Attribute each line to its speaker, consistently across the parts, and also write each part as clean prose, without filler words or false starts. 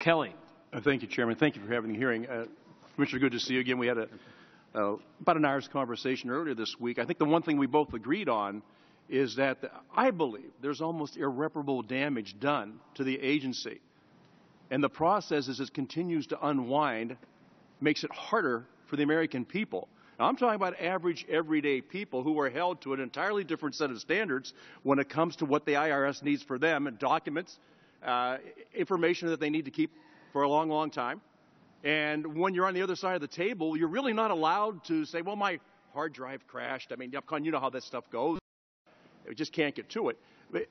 Speaker 1: Kelly.
Speaker 2: Thank you, Chairman. Thank you for having the hearing. Commissioner, good to see you again. We had about an hour's conversation earlier this week. I think the one thing we both agreed on is that I believe there's almost irreparable damage done to the agency. And the process, as it continues to unwind, makes it harder for the American people. Now, I'm talking about average, everyday people who are held to an entirely different set of standards when it comes to what the IRS needs for them, and documents, information that they need to keep for a long, long time. And when you're on the other side of the table, you're really not allowed to say, well, my hard drive crashed. I mean, you know how this stuff goes. We just can't get to it. But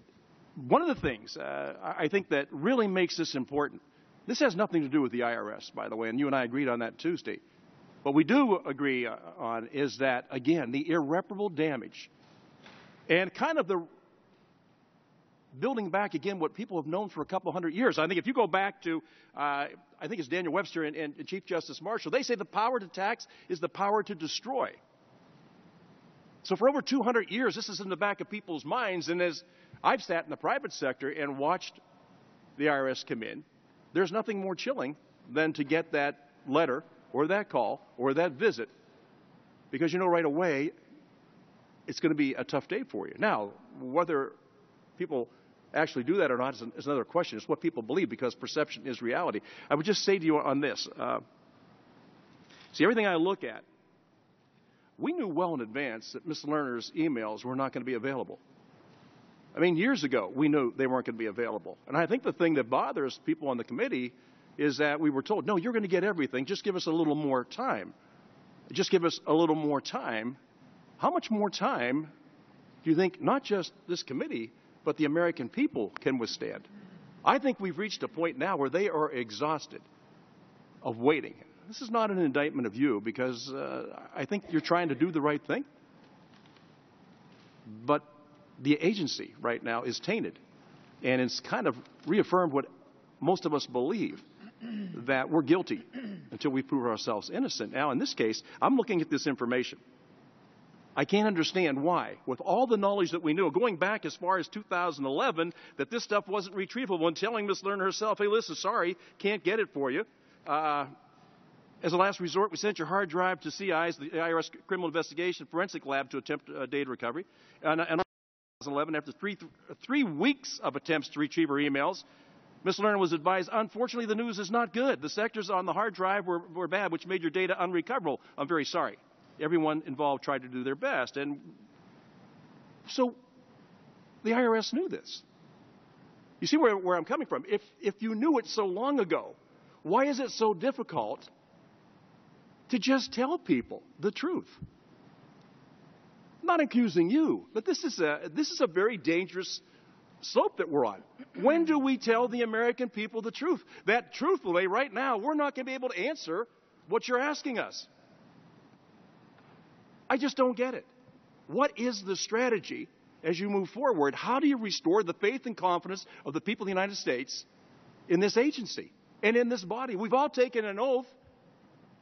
Speaker 2: one of the things I think that really makes this important, this has nothing to do with the IRS, by the way, and you and I agreed on that Tuesday. What we do agree on is that, again, the irreparable damage and kind of the building back again what people have known for a couple hundred years. I think if you go back to, I think it's Daniel Webster and Chief Justice Marshall, they say the power to tax is the power to destroy. So for over 200 years, this is in the back of people's minds. And as I've sat in the private sector and watched the IRS come in, there's nothing more chilling than to get that letter or that call or that visit, because you know right away it's going to be a tough day for you. Now, whether people actually do that or not is another question. It's what people believe, because perception is reality. I would just say to you on this, see, everything I look at, we knew well in advance that Ms. Lerner's emails were not going to be available. I mean, years ago, we knew they weren't going to be available. And I think the thing that bothers people on the committee is that we were told, no, you're going to get everything. Just give us a little more time. Just give us a little more time. How much more time do you think not just this committee, but the American people can withstand? I think we've reached a point now where they are exhausted of waiting. This is not an indictment of you, because I think you're trying to do the right thing. But the agency right now is tainted. And it's kind of reaffirmed what most of us believe, that we're guilty until we prove ourselves innocent. Now, in this case, I'm looking at this information. I can't understand why, with all the knowledge that we knew, going back as far as 2011, that this stuff wasn't retrievable, and telling Ms. Lerner herself, hey, listen, sorry, can't get it for you. As a last resort, we sent your hard drive to CI's, the IRS Criminal Investigation Forensic Lab, to attempt data recovery. And in 2011, after three weeks of attempts to retrieve her emails, Ms. Lerner was advised, unfortunately, the news is not good. The sectors on the hard drive were bad, which made your data unrecoverable. I'm very sorry. Everyone involved tried to do their best. And so the IRS knew this. You see where I'm coming from. If you knew it so long ago, why is it so difficult to just tell people the truth? I'm not accusing you, but this is a very dangerous slope that we're on. When do we tell the American people the truth? That truthfully, right now, we're not going to be able to answer what you're asking us. I just don't get it. What is the strategy as you move forward? How do you restore the faith and confidence of the people of the United States in this agency and in this body? We've all taken an oath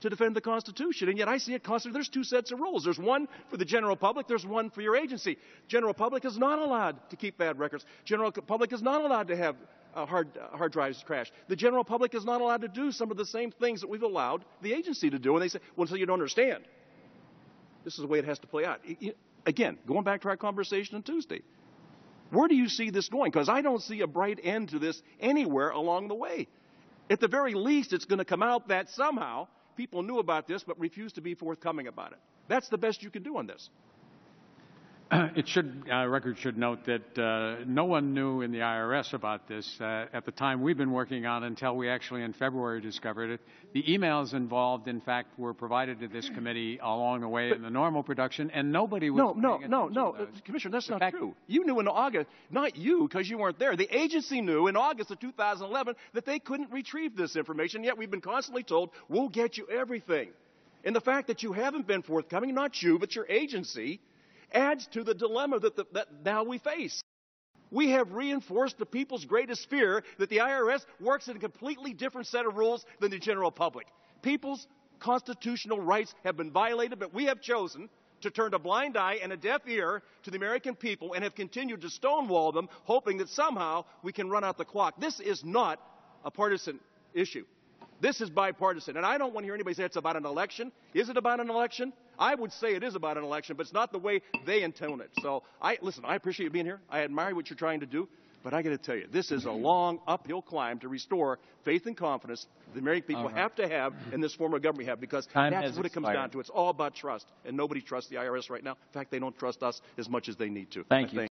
Speaker 2: to defend the Constitution, and yet I see it constantly. There's two sets of rules. There's one for the general public. There's one for your agency. General public is not allowed to keep bad records. General public is not allowed to have hard drives crash. The general public is not allowed to do some of the same things that we've allowed the agency to do. And they say, well, so you don't understand. This is the way it has to play out. Again, going back to our conversation on Tuesday, where do you see this going? Because I don't see a bright end to this anywhere along the way. At the very least, it's going to come out that somehow people knew about this but refused to be forthcoming about it. That's the best you can do on this.
Speaker 1: Record should note that no one knew in the IRS about this at the time we've been working on, until we actually in February discovered it. The emails involved, in fact, were provided to this committee along the way in the normal production, and nobody was
Speaker 2: No, Commissioner, that's not true. You knew in August, not you because you weren't there. The agency knew in August of 2011 that they couldn't retrieve this information, yet we've been constantly told, we'll get you everything. And the fact that you haven't been forthcoming, not you, but your agency, adds to the dilemma that now we face. We have reinforced the people's greatest fear that the IRS works in a completely different set of rules than the general public. People's constitutional rights have been violated, but we have chosen to turn a blind eye and a deaf ear to the American people and have continued to stonewall them, hoping that somehow we can run out the clock. This is not a partisan issue. This is bipartisan, and I don't want to hear anybody say it's about an election. Is it about an election? I would say it is about an election, but it's not the way they intone it. So, listen, I appreciate you being here. I admire what you're trying to do, but I got to tell you, this is a long uphill climb to restore faith and confidence the American people have to have in this form of government we have, because that's what it comes down to. It's all about trust, and nobody trusts the IRS right now. In fact, they don't trust us as much as they need to.
Speaker 3: Thank you.